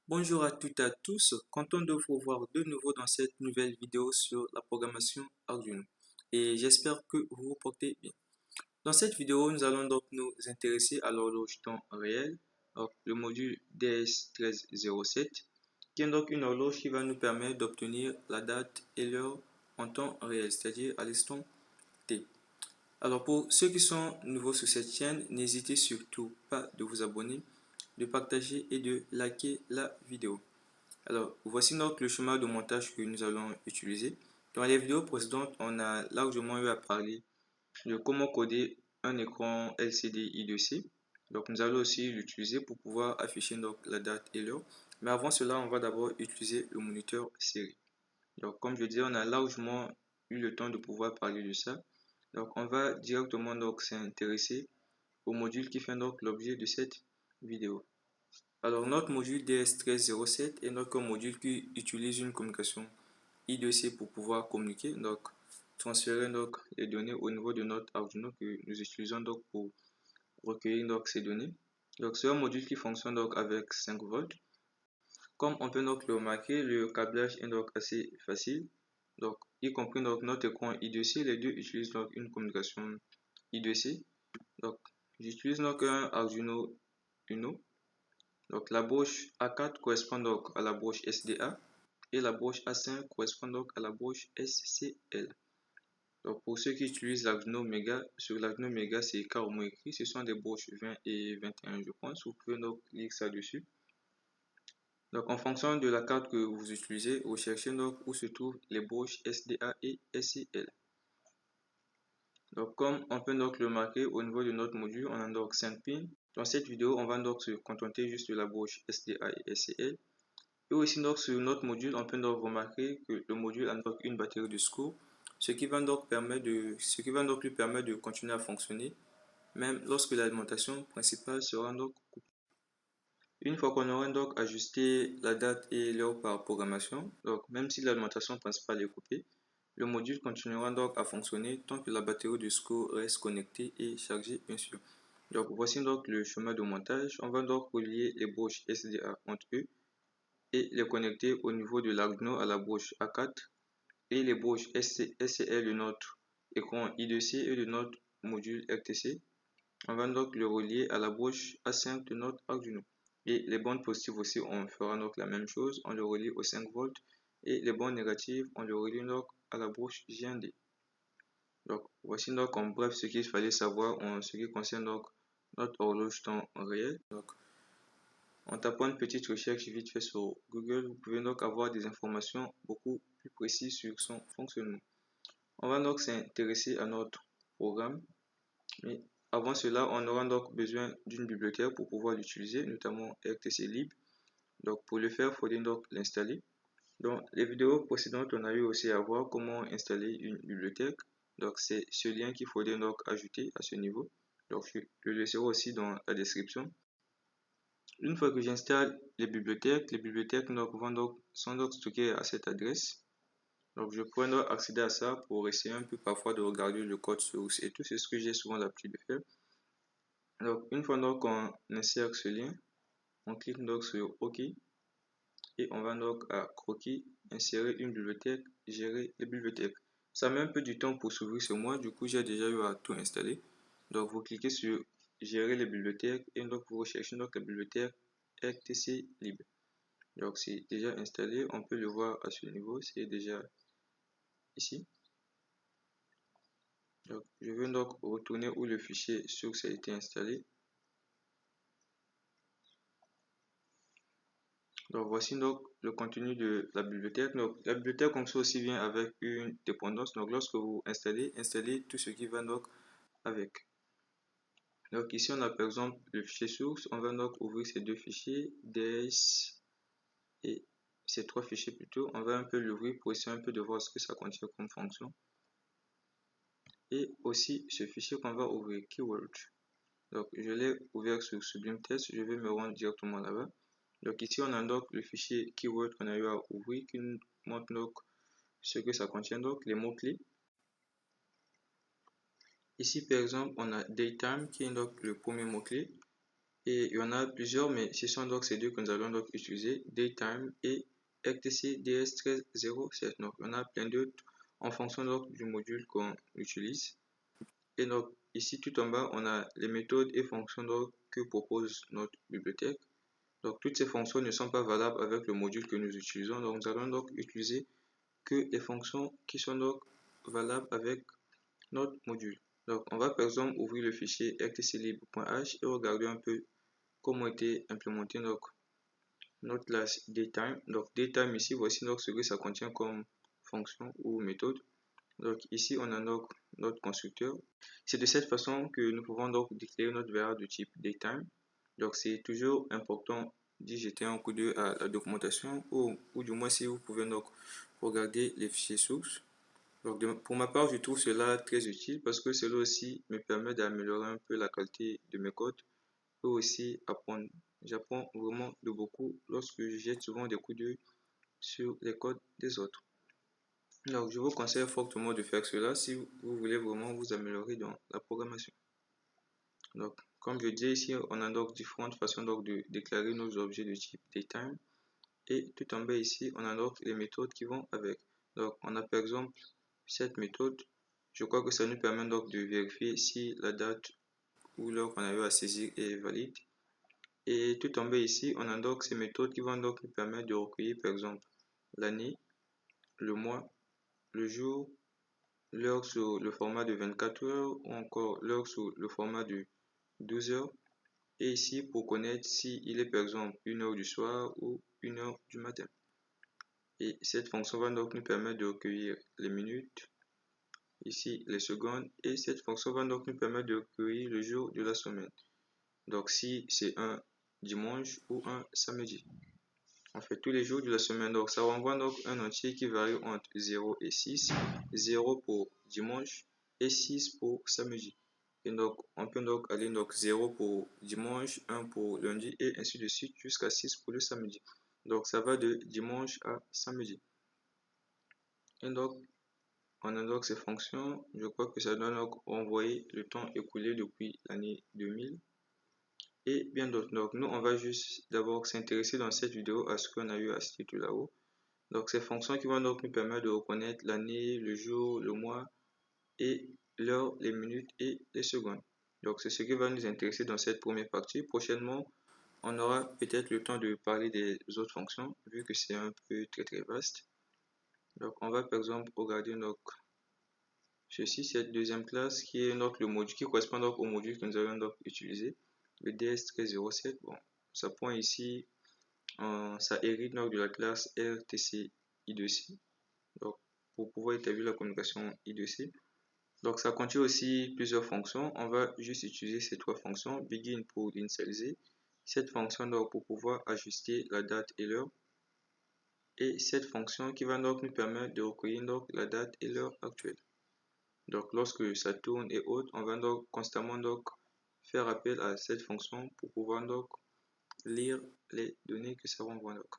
Bonjour à toutes et à tous, content de vous voir de nouveau dans cette nouvelle vidéo sur la programmation Arduino et j'espère que vous vous portez bien. Dans cette vidéo, nous allons donc nous intéresser à l'horloge temps réel, donc le module DS1307, qui est donc une horloge qui va nous permettre d'obtenir la date et l'heure en temps réel, c'est-à-dire à l'instant T. Alors pour ceux qui sont nouveaux sur cette chaîne, n'hésitez surtout pas de vous abonner, de partager et de liker la vidéo. Alors voici donc le schéma de montage que nous allons utiliser. Dans les vidéos précédentes, on a largement eu à parler de comment coder un écran LCD I2C. Donc nous allons aussi l'utiliser pour pouvoir afficher donc la date et l'heure. Mais avant cela, on va d'abord utiliser le moniteur série. Donc comme je disais, on a largement eu le temps de pouvoir parler de ça. Donc on va directement donc s'intéresser au module qui fait donc l'objet de cette vidéo. Alors notre module DS1307 est notre module qui utilise une communication I2C pour pouvoir communiquer, donc transférer donc les données au niveau de notre Arduino que nous utilisons donc pour recueillir donc ces données. Donc c'est un module qui fonctionne donc avec 5 volts. Comme on peut donc le remarquer, le câblage est donc assez facile. Donc y compris donc notre écran I2C, les deux utilisent donc une communication I2C. Donc j'utilise donc un Arduino Uno. Donc la broche A4 correspond donc à la broche SDA et la broche A5 correspond donc à la broche SCL. Donc pour ceux qui utilisent l'Arduino Mega, sur l'Arduino Mega c'est carrément écrit, ce sont des broches 20 et 21 je pense, vous pouvez donc lire ça dessus. Donc en fonction de la carte que vous utilisez, vous cherchez donc où se trouvent les broches SDA et SCL. Donc comme on peut donc le marquer au niveau de notre module, on a donc 5 pins. Dans cette vidéo, on va donc se contenter juste de la broche SDA et SCL. Et aussi donc sur notre module, on peut donc remarquer que le module a donc une batterie de secours, ce qui va donc lui permettre de continuer à fonctionner, même lorsque l'alimentation principale sera donc coupée. Une fois qu'on aura donc ajusté la date et l'heure par programmation, donc même si l'alimentation principale est coupée, le module continuera donc à fonctionner tant que la batterie de secours reste connectée et chargée bien sûr. Donc voici donc le chemin de montage. On va donc relier les broches SDA entre eux et les connecter au niveau de l'Arduino à la broche A4 et les broches SCL de notre écran I2C et de notre module RTC. On va donc le relier à la broche A5 de notre Arduino. Et les bandes positives aussi, on fera donc la même chose, on le relie aux 5 volts et les bandes négatives, on le relie donc à la broche JND. Donc voici donc en bref ce qu'il fallait savoir en ce qui concerne donc notre horloge temps réel. Donc, en tapant une petite recherche vite fait sur Google, vous pouvez donc avoir des informations beaucoup plus précises sur son fonctionnement. On va donc s'intéresser à notre programme. Mais avant cela, on aura donc besoin d'une bibliothèque pour pouvoir l'utiliser, notamment RTC Lib. Donc pour le faire, il faudrait donc l'installer. Dans les vidéos précédentes, on a eu aussi à voir comment installer une bibliothèque. Donc c'est ce lien qu'il faudrait donc ajouter à ce niveau. Donc je le laisserai aussi dans la description. Une fois que j'installe les bibliothèques sont donc stockées à cette adresse. Donc je pourrais donc accéder à ça pour essayer un peu parfois de regarder le code source et tout, c'est ce que j'ai souvent l'habitude de faire. Donc une fois donc qu'on insère ce lien, on clique donc sur OK et on va donc à croquis, insérer une bibliothèque, gérer les bibliothèques. Ça met un peu du temps pour s'ouvrir sur moi, du coup j'ai déjà eu à tout installer. Donc vous cliquez sur gérer les bibliothèques et donc vous recherchez donc la bibliothèque RTC Lib. Donc c'est déjà installé, on peut le voir à ce niveau, c'est déjà ici. Donc je vais donc retourner où le fichier source a été installé. Donc voici donc le contenu de la bibliothèque. Donc la bibliothèque comme ça aussi vient avec une dépendance. Donc lorsque vous installez tout ce qui va donc avec. Donc ici on a par exemple le fichier source. On va donc ouvrir ces deux fichiers DS et ces trois fichiers plutôt, on va un peu l'ouvrir pour essayer un peu de voir ce que ça contient comme fonction. Et aussi ce fichier qu'on va ouvrir, keyword. Donc je l'ai ouvert sur Sublime Text, je vais me rendre directement là-bas. Donc ici on a donc le fichier keyword qu'on a eu à ouvrir qui nous montre donc ce que ça contient, donc les mots-clés. Ici par exemple on a daytime qui est donc le premier mot-clé. Et il y en a plusieurs, mais ce sont donc ces deux que nous allons donc utiliser, daytime et RTC DS1307. Donc il y en a plein d'autres en fonction donc du module qu'on utilise. Et donc ici tout en bas, on a les méthodes et fonctions donc que propose notre bibliothèque. Donc toutes ces fonctions ne sont pas valables avec le module que nous utilisons. Donc nous allons donc utiliser que les fonctions qui sont donc valables avec notre module. Donc on va par exemple ouvrir le fichier rtclib.h et regarder un peu comment été implémenté notre classe daytime. Donc daytime ici, voici donc ce que ça contient comme fonction ou méthode. Donc ici on a donc notre constructeur. C'est de cette façon que nous pouvons donc déclarer notre variable de type daytime. Donc c'est toujours important d'y jeter un coup d'œil à la documentation ou du moins si vous pouvez donc regarder les fichiers sources. Donc pour ma part, je trouve cela très utile parce que cela aussi me permet d'améliorer un peu la qualité de mes codes et aussi apprendre. J'apprends vraiment de beaucoup lorsque je jette souvent des coups d'œil sur les codes des autres. Donc je vous conseille fortement de faire cela si vous voulez vraiment vous améliorer dans la programmation. Donc comme je dis ici, on a donc différentes façons donc de déclarer nos objets de type daytime. Et tout en bas ici, on a donc les méthodes qui vont avec. Donc on a par exemple cette méthode. Je crois que ça nous permet donc de vérifier si la date ou l'heure qu'on a eu à saisir est valide. Et tout en bas ici, on a donc ces méthodes qui vont donc nous permettre de recueillir par exemple l'année, le mois, le jour, l'heure sous le format de 24 heures ou encore l'heure sous le format de 12 heures. Et ici pour connaître s'il est par exemple 1 heure du soir ou 1 heure du matin. Et cette fonction va donc nous permettre de recueillir les minutes, ici les secondes, et cette fonction va donc nous permettre de recueillir le jour de la semaine. Donc si c'est un dimanche ou un samedi. On fait tous les jours de la semaine. Donc ça renvoie donc un entier qui varie entre 0 et 6. 0 pour dimanche et 6 pour samedi. Et donc on peut donc aller donc 0 pour dimanche, 1 pour lundi et ainsi de suite jusqu'à 6 pour le samedi. Donc ça va de dimanche à samedi. Et donc on a donc ces fonctions. Je crois que ça doit donc envoyer le temps écoulé depuis l'année 2000. Et bien d'autres. Donc nous on va juste d'abord s'intéresser dans cette vidéo à ce qu'on a eu à citer tout là-haut. Donc ces fonctions qui vont donc nous permettre de reconnaître l'année, le jour, le mois et l'heure, les minutes et les secondes. Donc c'est ce qui va nous intéresser dans cette première partie. Prochainement, on aura peut-être le temps de parler des autres fonctions vu que c'est un peu très vaste. Donc on va par exemple regarder donc ceci, cette deuxième classe qui est donc le module qui correspond donc au module que nous allons donc utiliser, le DS1307. Bon, ça pointe ici, ça hérite donc de la classe RTC I2C. Donc pour pouvoir établir la communication I2C. Donc ça contient aussi plusieurs fonctions. On va juste utiliser ces trois fonctions. Begin pour initialiser. Cette fonction donc pour pouvoir ajuster la date et l'heure. Et cette fonction qui va donc nous permettre de recueillir donc la date et l'heure actuelle. Donc lorsque ça tourne et autres, on va donc constamment donc faire appel à cette fonction pour pouvoir donc lire les données que ça renvoie donc.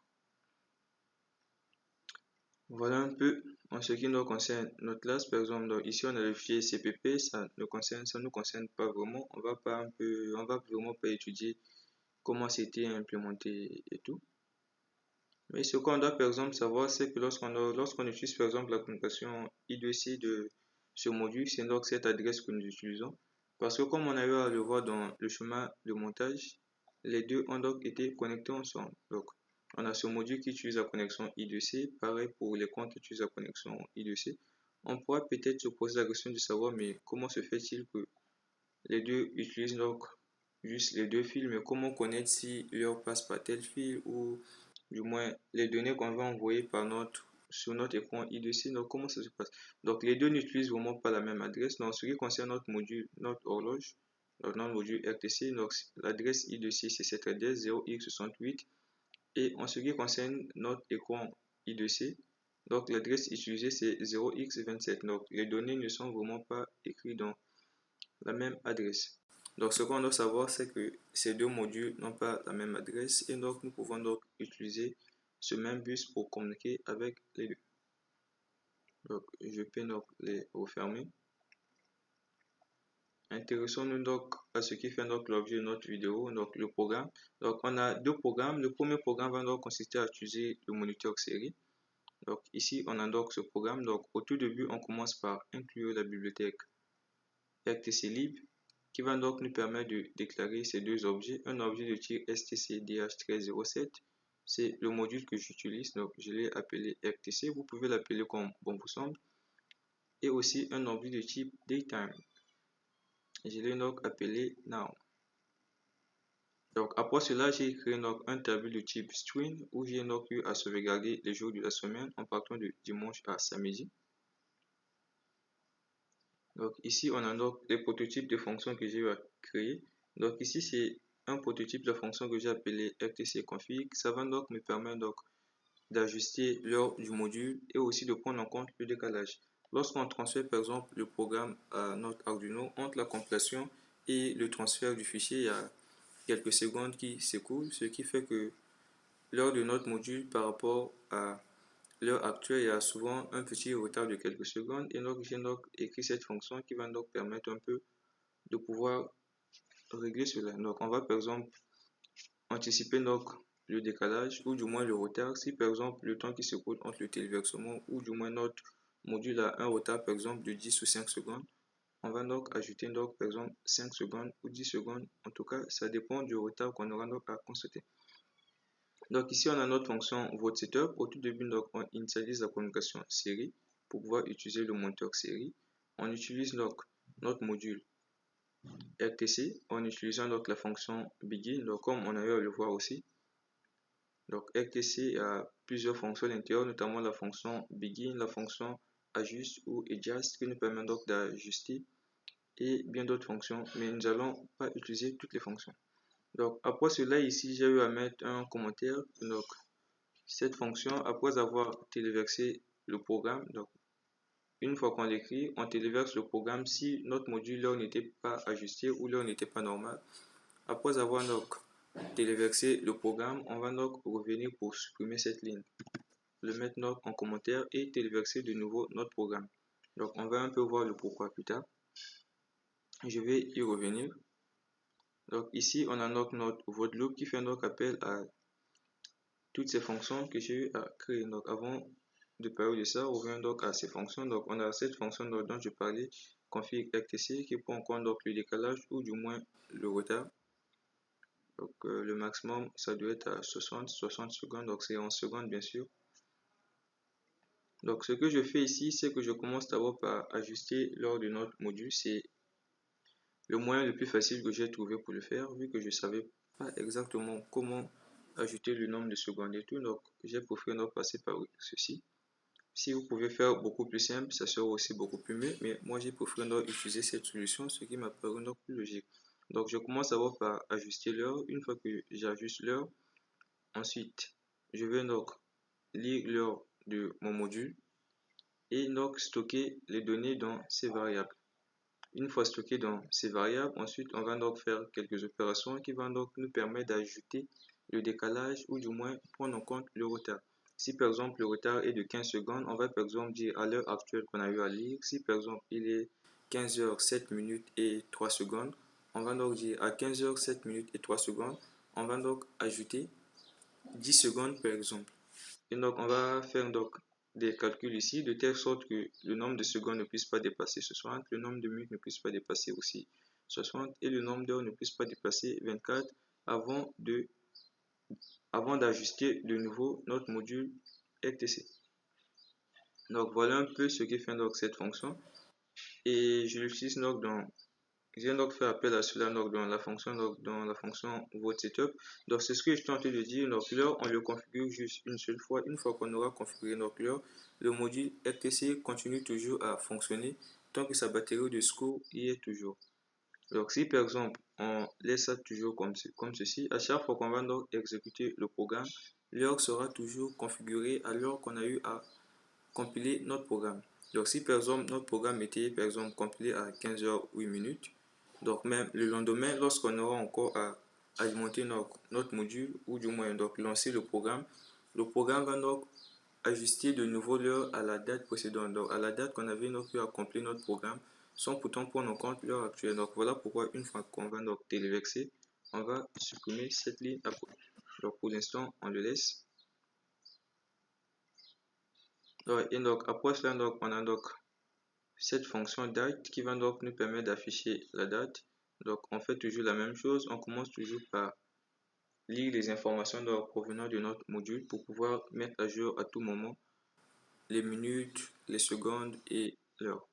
Voilà un peu en ce qui nous concerne notre classe. Par exemple, donc ici on a le fichier CPP, ça nous concerne pas vraiment. On va vraiment pas étudier comment c'était implémenté et tout. Mais ce qu'on doit par exemple savoir, c'est que lorsqu'on utilise par exemple la communication I2C de ce module, c'est donc cette adresse que nous utilisons. Parce que comme on a eu à le voir dans le chemin de montage, les deux ont donc été connectés ensemble. Donc on a ce module qui utilise la connexion I2C, pareil pour les comptes qui utilisent la connexion I2C. On pourra peut-être se poser la question de savoir, mais comment se fait-il que les deux utilisent donc juste les deux fils, mais comment connaître si l'heure passe par tel fil ou du moins les données qu'on va envoyer sur notre écran I2C, donc comment ça se passe. Donc les deux n'utilisent vraiment pas la même adresse. Donc ce qui concerne notre module, notre horloge, donc notre module RTC, donc l'adresse I2C c'est cette adresse 0x68 Et en ce qui concerne notre écran I2C, donc l'adresse utilisée c'est 0x27. Donc les données ne sont vraiment pas écrites dans la même adresse. Donc ce qu'on doit savoir c'est que ces deux modules n'ont pas la même adresse et donc nous pouvons donc utiliser ce même bus pour communiquer avec les deux. Donc je peux donc les refermer. Intéressons-nous donc à ce qui fait donc l'objet de notre vidéo, donc le programme. Donc on a deux programmes. Le premier programme va donc consister à utiliser le moniteur série. Donc ici on a donc ce programme. Donc au tout début on commence par inclure la bibliothèque RTClib qui va donc nous permettre de déclarer ces deux objets. Un objet de type stcdh1307, c'est le module que j'utilise, donc je l'ai appelé RTC, vous pouvez l'appeler comme bon vous semble. Et aussi un objet de type daytime, je l'ai donc appelé now. Donc après cela, j'ai créé donc un tableau de type string où j'ai donc eu à sauvegarder les jours de la semaine en partant de dimanche à samedi. Donc ici, on a donc les prototypes de fonctions que j'ai eu à créer. Donc ici, c'est un prototype de fonction que j'ai appelé rtcconfig. Ça va donc me permettre donc d'ajuster l'heure du module et aussi de prendre en compte le décalage. Lorsqu'on transfère par exemple le programme à notre Arduino, entre la compilation et le transfert du fichier, il y a quelques secondes qui s'écoulent, ce qui fait que l'heure de notre module par rapport à l'heure actuelle, il y a souvent un petit retard de quelques secondes et donc j'ai donc écrit cette fonction qui va donc permettre un peu de pouvoir régler cela. Donc on va par exemple anticiper donc le décalage ou du moins le retard si par exemple le temps qui s'écoule entre le téléversement ou du moins notre module a un retard par exemple de 10 ou 5 secondes. On va donc ajouter donc par exemple 5 secondes ou 10 secondes. En tout cas, ça dépend du retard qu'on aura donc à constater. Donc ici, on a notre fonction vote_setup. Au tout début, donc, on initialise la communication série pour pouvoir utiliser le moniteur série. On utilise donc notre module RTC en utilisant donc la fonction begin, donc comme on a eu à le voir aussi. Donc RTC a plusieurs fonctions à l'intérieur, notamment la fonction begin, la fonction ajuste ou adjust qui nous permet donc d'ajuster et bien d'autres fonctions, mais nous n'allons pas utiliser toutes les fonctions. Donc après cela ici j'ai eu à mettre un commentaire. Donc cette fonction, après avoir téléversé le programme, donc une fois qu'on l'écrit, on téléverse le programme si notre module l'heure n'était pas ajusté ou l'heure n'était pas normale. Après avoir donc téléversé le programme, on va donc revenir pour supprimer cette ligne, le mettre donc en commentaire et téléverser de nouveau notre programme. Donc on va un peu voir le pourquoi plus tard. Je vais y revenir. Donc ici on a donc notre vote loop qui fait donc appel à toutes ces fonctions que j'ai eu à créer. Donc avant de parler de ça, on revient donc à ces fonctions. Donc on a cette fonction dont je parlais, config rtc, qui prend en compte donc le décalage ou du moins le retard. Donc le maximum ça doit être à 60 secondes, donc c'est en secondes bien sûr. Donc ce que je fais ici, c'est que je commence d'abord par ajuster l'heure de notre module. C'est le moyen le plus facile que j'ai trouvé pour le faire, vu que je ne savais pas exactement comment ajouter le nombre de secondes et tout. Donc j'ai préféré donc passer par ceci. Si vous pouvez faire beaucoup plus simple, ça sera aussi beaucoup plus mieux, mais moi j'ai préféré donc utiliser cette solution, ce qui m'apparaît donc plus logique. Donc je commence d'abord par ajuster l'heure. Une fois que j'ajuste l'heure, ensuite je vais donc lire l'heure de mon module et donc stocker les données dans ces variables. Une fois stocké dans ces variables, ensuite on va donc faire quelques opérations qui vont donc nous permettre d'ajouter le décalage ou du moins prendre en compte le retard. Si par exemple le retard est de 15 secondes, on va par exemple dire à l'heure actuelle qu'on a eu à lire, si par exemple il est 15h 7 minutes et 3 secondes, on va donc dire à 15h 7 minutes et 3 secondes, on va donc ajouter 10 secondes par exemple. Et donc on va faire donc des calculs ici de telle sorte que le nombre de secondes ne puisse pas dépasser 60, le nombre de minutes ne puisse pas dépasser aussi 60 et le nombre d'heures ne puisse pas dépasser 24 avant d'ajuster de nouveau notre module RTC. Donc voilà un peu ce qui fait donc cette fonction et je l'utilise donc dans je viens donc faire appel à cela donc dans la fonction vote_setup. Donc c'est ce que je suis en train de dire. Donc l'heure on le configure juste une seule fois. Une fois qu'on aura configuré notre l'heure, le module RTC continue toujours à fonctionner tant que sa batterie de secours y est toujours. Donc si par exemple on laisse ça toujours comme ceci, à chaque fois qu'on va donc exécuter le programme, l'heure sera toujours configurée à l'heure qu'on a eu à compiler notre programme. Donc si par exemple notre programme était par exemple compilé à 15h08, donc même le lendemain, lorsqu'on aura encore à alimenter notre module, ou du moins donc lancer le programme va donc ajuster de nouveau l'heure à la date précédente, donc à la date qu'on avait donc accompli notre programme, sans pourtant prendre en compte l'heure actuelle. Donc voilà pourquoi une fois qu'on va donc téléverser, on va supprimer cette ligne après. Donc pour l'instant, on le laisse. Et donc après cela, donc, on a donc cette fonction date qui va donc nous permettre d'afficher la date. Donc on fait toujours la même chose, on commence toujours par lire les informations donc, provenant de notre module pour pouvoir mettre à jour à tout moment les minutes, les secondes et l'heure.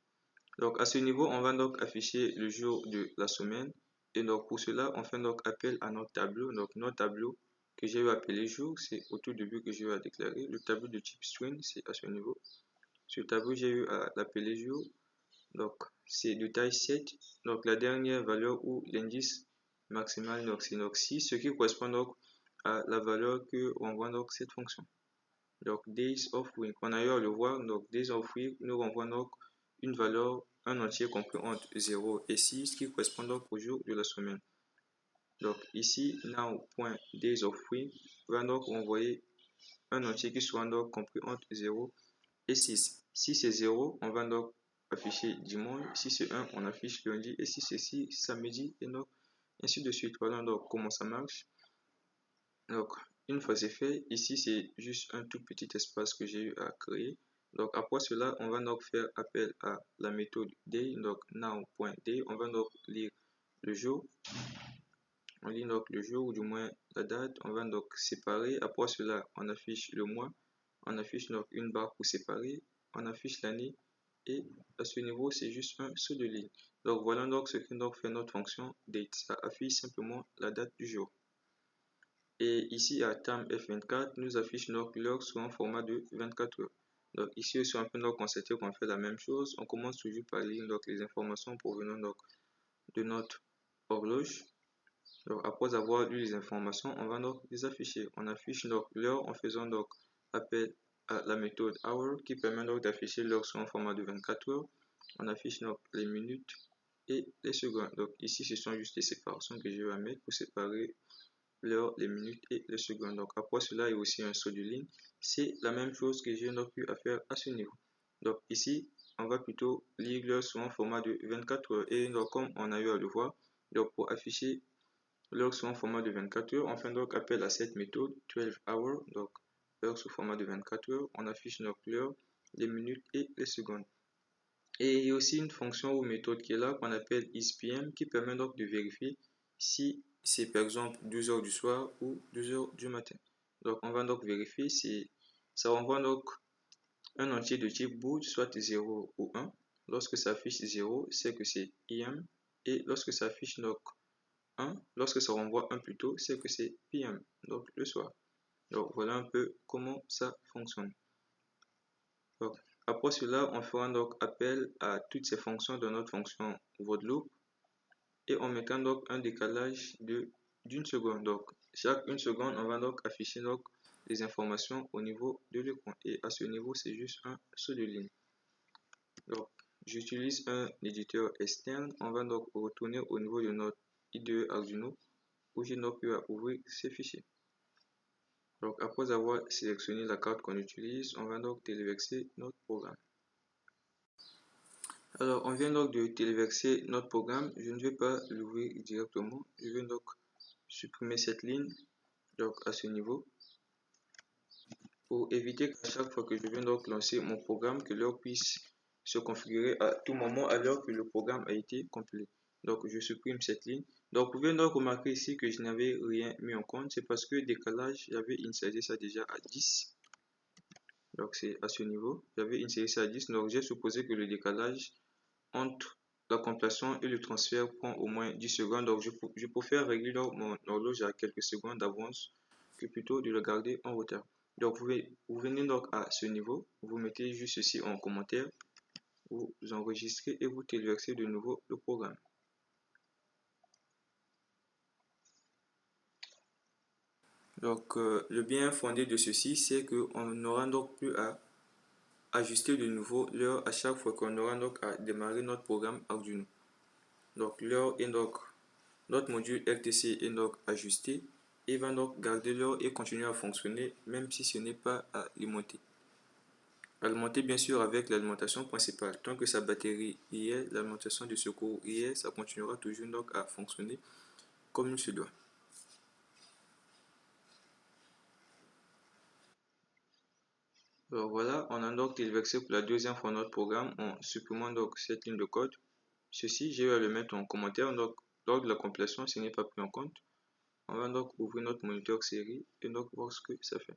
Donc à ce niveau, on va donc afficher le jour de la semaine. Et donc pour cela, on fait donc appel à notre tableau. Donc notre tableau que j'ai eu appelé jour, c'est au tout début que j'ai eu à déclarer. Le tableau de type string, c'est à ce niveau. Ce tableau, j'ai eu à l'appeler jour. Donc c'est de taille 7. Donc la dernière valeur ou l'indice maximal, donc c'est donc 6, ce qui correspond donc à la valeur que renvoie donc cette fonction. Donc days of week, on a eu à le voir, donc days of week nous renvoie donc une valeur, un entier compris entre 0 et 6 qui correspond donc au jour de la semaine. Donc ici, now.days of week va donc renvoyer un entier qui soit donc compris entre 0 et 6. Si c'est 0, on va donc afficher dimanche. Si c'est 1, on affiche lundi. Et si c'est 6, samedi. Et donc, ainsi de suite. Voilà donc comment ça marche. Donc, une fois c'est fait, ici c'est juste un tout petit espace que j'ai eu à créer. Donc, après cela, on va donc faire appel à la méthode day. Donc, now.day, on va donc lire le jour. On lit donc le jour ou du moins la date. On va donc séparer. Après cela, on affiche le mois. On affiche donc une barre pour séparer. On affiche l'année. Et à ce niveau, c'est juste un saut de ligne. Donc voilà donc ce que donc fait notre fonction date. Ça affiche simplement la date du jour. Et ici à time F24, nous affiche donc l'heure sous un format de 24 heures. Donc ici aussi on peut donc constater qu'on fait la même chose. On commence toujours par lire donc les informations provenant donc de notre horloge. Donc après avoir lu les informations, on va donc les afficher. On affiche donc l'heure en faisant donc appel à la méthode hour qui permet donc d'afficher l'heure sous un format de 24 heures. On affiche donc les minutes et les secondes. Donc ici ce sont juste les séparations que je vais mettre pour séparer l'heure, les minutes et les secondes. Donc après cela, il y a aussi un saut de ligne. C'est la même chose que j'ai donc eu à faire à ce niveau. Donc ici, on va plutôt lire l'heure sous un format de 24 heures. Et donc comme on a eu à le voir, donc pour afficher l'heure sous un format de 24 heures, on fait donc appel à cette méthode 12 hours, donc heure sous format de 24 heures. On affiche donc l'heure, les minutes et les secondes. Et il y a aussi une fonction ou méthode qui est là qu'on appelle isPM qui permet donc de vérifier si c'est par exemple 12 heures du soir ou 2 heures du matin. Donc on va donc vérifier si ça renvoie donc un entier de type bool, soit 0 ou 1. Lorsque ça affiche 0, c'est que c'est IM. Et lorsque ça affiche donc 1, lorsque ça renvoie 1 plutôt, c'est que c'est PM, donc le soir. Donc voilà un peu comment ça fonctionne. Donc, après cela, on fera donc appel à toutes ces fonctions de notre fonction loop et en mettant donc un décalage d'une seconde. Donc chaque une seconde, on va donc afficher donc les informations au niveau de l'écran. Et à ce niveau, c'est juste un saut de ligne. Donc j'utilise un éditeur externe. On va donc retourner au niveau de notre IDE Arduino où j'ai donc pu ouvrir ces fichiers. Donc après avoir sélectionné la carte qu'on utilise, on va donc téléverser notre programme. Alors on vient donc de téléverser notre programme. Je ne vais pas l'ouvrir directement. Je vais donc supprimer cette ligne donc à ce niveau pour éviter qu'à chaque fois que je viens donc lancer mon programme, que l'heure puisse se configurer à tout moment alors que le programme a été compilé. Donc je supprime cette ligne. Donc vous pouvez donc remarquer ici que je n'avais rien mis en compte. C'est parce que décalage, j'avais insérer ça déjà à 10. Donc c'est à ce niveau. J'avais insérer ça à 10. Donc j'ai supposé que le décalage entre la compilation et le transfert prend au moins 10 secondes. Donc je préfère régler mon horloge à quelques secondes d'avance que plutôt de le garder en retard. Donc vous venez donc à ce niveau, vous mettez juste ceci en commentaire, vous enregistrez et vous téléversez de nouveau le programme. Donc, le bien fondé de ceci, c'est qu'on n'aura donc plus à ajuster de nouveau l'heure à chaque fois qu'on aura donc à démarrer notre programme Arduino. Donc, l'heure est donc, notre module RTC est donc ajusté et va donc garder l'heure et continuer à fonctionner même si ce n'est pas alimenté. Alimenter bien sûr avec l'alimentation principale. Tant que sa batterie y est, l'alimentation de secours y est, ça continuera toujours donc à fonctionner comme il se doit. Alors voilà, on a donc téléversé pour la deuxième fois notre programme en supprimant donc cette ligne de code. Ceci, j'ai eu à le mettre en commentaire, donc lors de la compilation, ce n'est pas pris en compte. On va donc ouvrir notre moniteur série et donc voir ce que ça fait.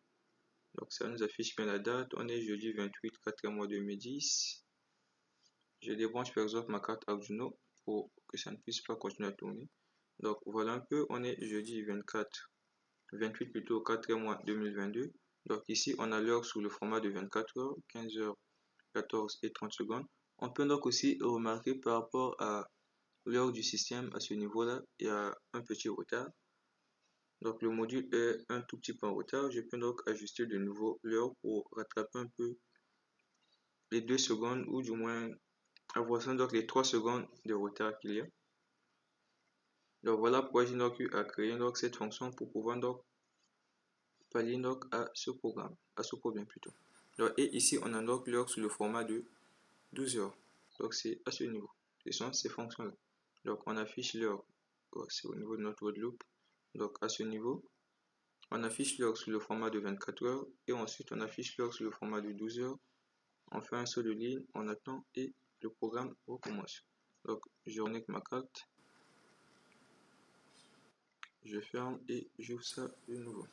Donc ça nous affiche bien la date, on est jeudi 28 4e mois 2010. Je débranche par exemple ma carte Arduino pour que ça ne puisse pas continuer à tourner. Donc voilà un peu, on est jeudi 28 plutôt 4e mois 2022. Donc ici on a l'heure sous le format de 24 heures, 15h, 14 et 30 secondes. On peut donc aussi remarquer par rapport à l'heure du système à ce niveau-là, il y a un petit retard. Donc le module est un tout petit peu en retard. Je peux donc ajuster de nouveau l'heure pour rattraper un peu les 2 secondes ou du moins avoir donc les 3 secondes de retard qu'il y a. Donc voilà pourquoi j'ai donc eu à créer donc cette fonction pour pouvoir donc pallier donc à ce programme, à ce problème plutôt. Donc, et ici on a donc l'heure sous le format de 12 heures. Donc c'est à ce niveau. Ce sont ces fonctions-là. Donc on affiche l'heure, c'est au niveau de notre loop. Donc à ce niveau, on affiche l'heure sous le format de 24 heures et ensuite on affiche l'heure sous le format de 12 heures. On fait un saut de ligne, on attend et le programme recommence. Donc je reconnecte ma carte, je ferme et j'ouvre ça de nouveau.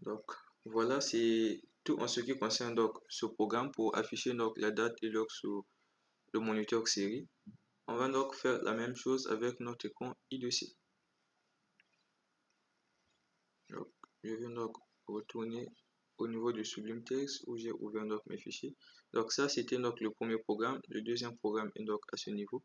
Donc voilà, c'est tout en ce qui concerne donc ce programme pour afficher donc la date et l'heure sur le moniteur série. On va donc faire la même chose avec notre écran I2C. Donc, je vais donc retourner au niveau de Sublime Text où j'ai ouvert donc mes fichiers. Donc ça c'était donc le premier programme. Le deuxième programme est donc à ce niveau.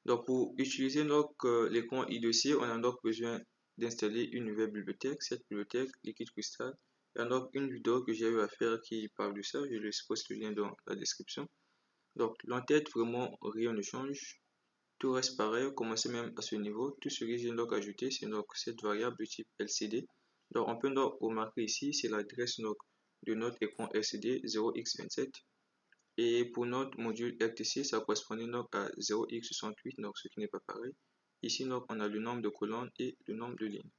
Donc pour utiliser donc l'écran I2C, on a donc besoin d'installer une nouvelle bibliothèque. Cette bibliothèque Liquid Crystal. Il y a donc une vidéo que j'ai eu à faire qui parle de ça. Je laisse poster le lien dans la description. Donc l'entête vraiment rien ne change. Tout reste pareil, commencez même à ce niveau. Tout ce que j'ai donc ajouté, c'est donc cette variable de type LCD. Donc on peut donc remarquer ici, c'est l'adresse de notre écran LCD 0x27. Et pour notre module RTC, ça correspondait donc à 0x68, donc ce qui n'est pas pareil. Ici donc on a le nombre de colonnes et le nombre de lignes.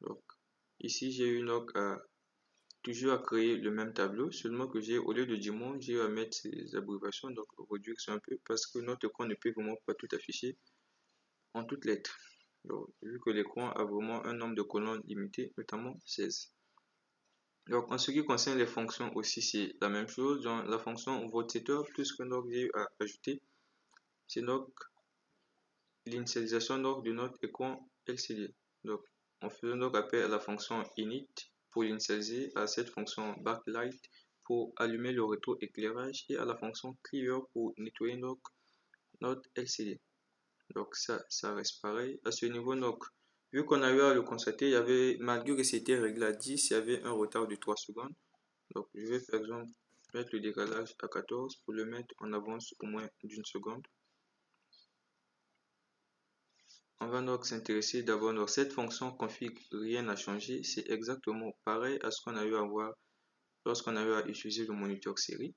Donc ici j'ai eu donc toujours à créer le même tableau, seulement que j'ai, au lieu de diamant, j'ai à mettre ces abréviations, donc réduire ça un peu parce que notre écran ne peut vraiment pas tout afficher en toutes lettres. Donc, vu que l'écran a vraiment un nombre de colonnes limité, notamment 16. Donc, en ce qui concerne les fonctions aussi, c'est la même chose. Dans la fonction vote setup, tout ce que j'ai eu à ajouter, c'est donc l'initialisation de notre écran LCD. Donc, on faisait donc appel à la fonction init pour l'initialiser, à cette fonction backlight pour allumer le rétroéclairage et à la fonction clear pour nettoyer donc notre LCD. Donc ça reste pareil. À ce niveau, donc, vu qu'on a eu à le constater, il y avait, malgré que c'était réglé à 10, il y avait un retard de 3 secondes. Donc je vais par exemple mettre le décalage à 14 pour le mettre en avance au moins d'une seconde. On va donc s'intéresser d'abord dans cette fonction config, rien n'a changé. C'est exactement pareil à ce qu'on a eu à voir lorsqu'on a eu à utiliser le moniteur série.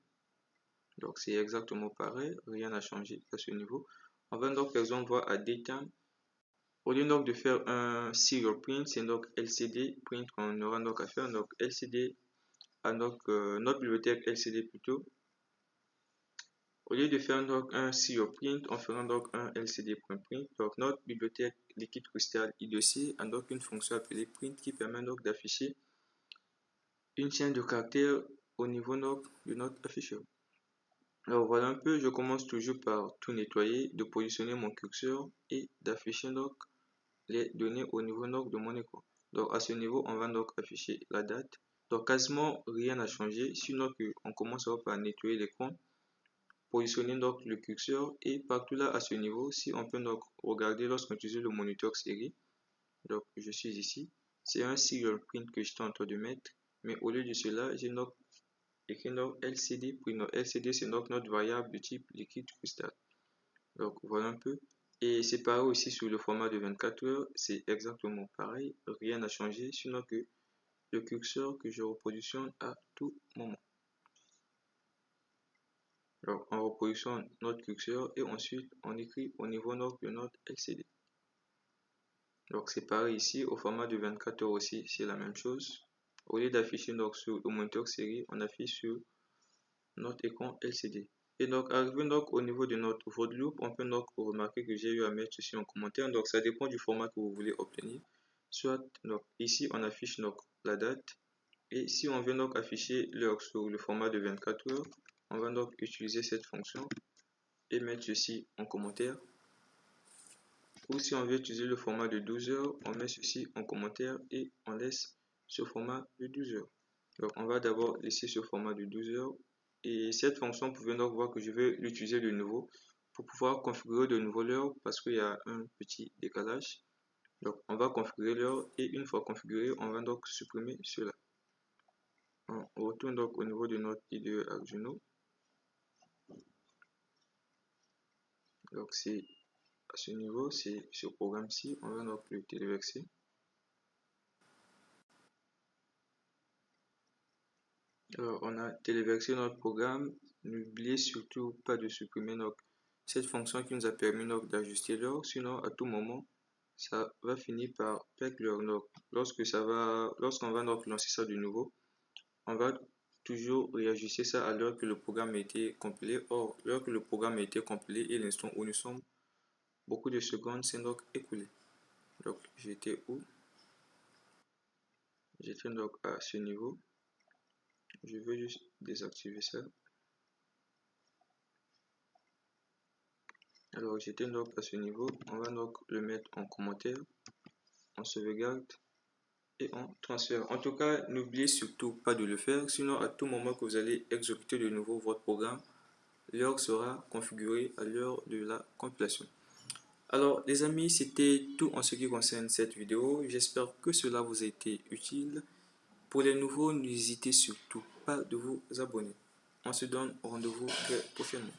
Donc c'est exactement pareil, rien n'a changé à ce niveau. On va donc par exemple voir à datetime. Au lieu donc de faire un serial print, c'est donc LCD print qu'on aura donc à faire. Donc LCD à donc notre bibliothèque LCD plutôt. Au lieu de faire donc un serial print, on fera donc un LCD.print. Donc notre bibliothèque Liquid Crystal I2C a donc une fonction appelée print qui permet donc d'afficher une chaîne de caractères au niveau donc de notre afficheur. Alors voilà un peu, je commence toujours par tout nettoyer, de positionner mon curseur et d'afficher donc les données au niveau donc de mon écran. Donc à ce niveau, on va donc afficher la date. Donc quasiment rien n'a changé, sinon on commence par nettoyer l'écran positionner donc le curseur et partout là à ce niveau, si on peut donc regarder lorsqu'on utilise le moniteur série, donc je suis ici, c'est un serial print que j'étais en train de mettre, mais au lieu de cela, j'ai donc écrit donc LCD print. LCD c'est donc notre variable de type liquide cristal. Donc voilà un peu. Et c'est pareil aussi sur le format de 24 heures, c'est exactement pareil, rien n'a changé, sinon que le curseur que je repositionne à tout moment. Donc on repositionne notre curseur et ensuite on écrit au niveau de notre LCD. Donc c'est pareil ici, au format de 24 heures aussi, c'est la même chose. Au lieu d'afficher donc sur le moniteur série, on affiche sur notre écran LCD. Et donc, arrivé donc au niveau de notre for loop, on peut donc remarquer que j'ai eu à mettre ceci en commentaire. Donc, ça dépend du format que vous voulez obtenir. Soit, donc, ici, on affiche donc la date. Et si on veut donc afficher l'heure sur le format de 24 heures, on va donc utiliser cette fonction et mettre ceci en commentaire. Ou si on veut utiliser le format de 12 heures, on met ceci en commentaire et on laisse ce format de 12 heures. Donc, on va d'abord laisser ce format de 12 heures. Et cette fonction, vous pouvez donc voir que je vais l'utiliser de nouveau pour pouvoir configurer de nouveau l'heure parce qu'il y a un petit décalage. Donc, on va configurer l'heure et une fois configuré, on va donc supprimer cela. On retourne donc au niveau de notre IDE Arduino. Donc, c'est à ce niveau, c'est ce programme-ci. On va donc le téléverser. Alors, on a téléversé notre programme. N'oubliez surtout pas de supprimer cette fonction qui nous a permis d'ajuster l'heure. Sinon, à tout moment, ça va finir par perdre l'heure. Lorsqu'on va lancer ça de nouveau, on va toujours réajuster ça à l'heure que le programme a été compilé. Or, l'heure que le programme a été compilé et l'instant où nous sommes, beaucoup de secondes s'est donc écoulé. Donc, j'étais où? J'étais donc à ce niveau. Je veux juste désactiver ça. Alors j'étais donc à ce niveau, on va donc le mettre en commentaire, on sauvegarde et on transfère. En tout cas, n'oubliez surtout pas de le faire, sinon à tout moment que vous allez exécuter de nouveau votre programme, l'heure sera configurée à l'heure de la compilation. Alors les amis, c'était tout en ce qui concerne cette vidéo. J'espère que cela vous a été utile. Pour les nouveaux, n'hésitez surtout pas de vous abonner. On se donne rendez-vous très prochainement.